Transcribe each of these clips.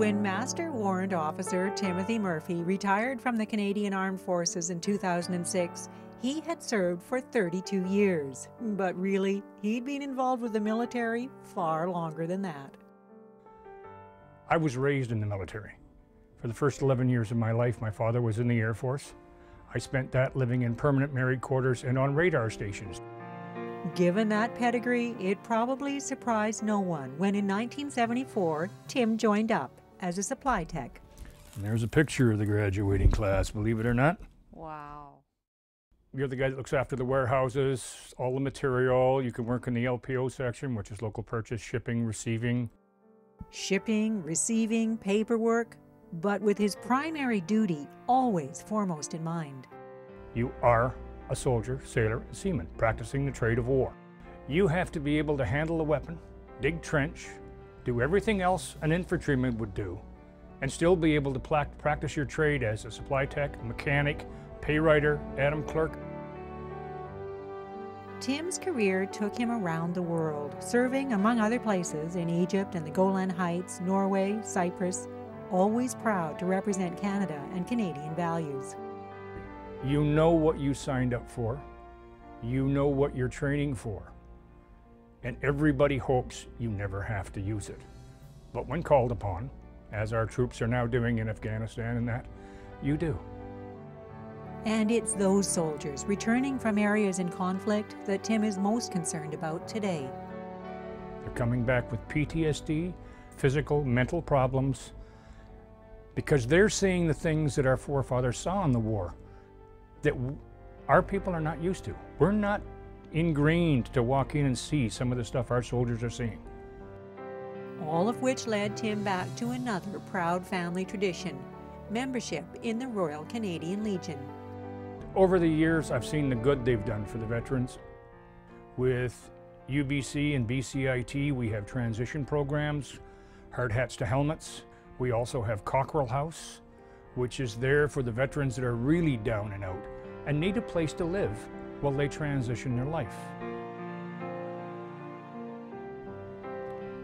When Master Warrant Officer Timothy Murphy retired from the Canadian Armed Forces in 2006, he had served for 32 years. But really, he'd been involved with the military far longer than that. I was raised in the military. For the first 11 years of my life, my father was in the Air Force. I spent that living in permanent married quarters and on radar stations. Given that pedigree, it probably surprised no one when in 1974, Tim joined up as a supply tech. And there's a picture of the graduating class, believe it or not. Wow. You're the guy that looks after the warehouses, all the material. You can work in the LPO section, which is local purchase, shipping, receiving. Shipping, receiving, paperwork, but with his primary duty always foremost in mind. You are a soldier, sailor, and seaman practicing the trade of war. You have to be able to handle a weapon, dig trench, do everything else an infantryman would do, and still be able to practice your trade as a supply tech, a mechanic, pay writer, Adam clerk. Tim's career took him around the world, serving among other places in Egypt and the Golan Heights, Norway, Cyprus, always proud to represent Canada and Canadian values. You know what you signed up for. You know what you're training for. And everybody hopes you never have to use it. But when called upon, as our troops are now doing in Afghanistan and that, you do. And it's those soldiers returning from areas in conflict that Tim is most concerned about today. They're coming back with PTSD, physical, mental problems, because they're seeing the things that our forefathers saw in the war that our people are not used to. We're not ingrained to walk in and see some of the stuff our soldiers are seeing. All of which led Tim back to another proud family tradition, membership in the Royal Canadian Legion. Over the years, I've seen the good they've done for the veterans. With UBC and BCIT, we have transition programs, hard hats to helmets. We also have Cockrell House, which is there for the veterans that are really down and out and need a place to live while they transition their life.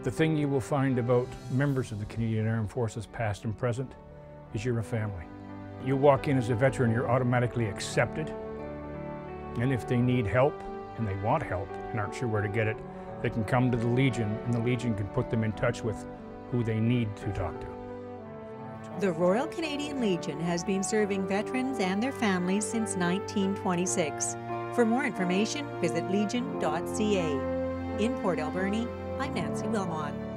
The thing you will find about members of the Canadian Armed Forces, past and present, is you're a family. You walk in as a veteran, you're automatically accepted. And if they need help, and they want help, and aren't sure where to get it, they can come to the Legion, and the Legion can put them in touch with who they need to talk to. The Royal Canadian Legion has been serving veterans and their families since 1926. For more information, visit legion.ca. In Port Alberni, I'm Nancy Wilmot.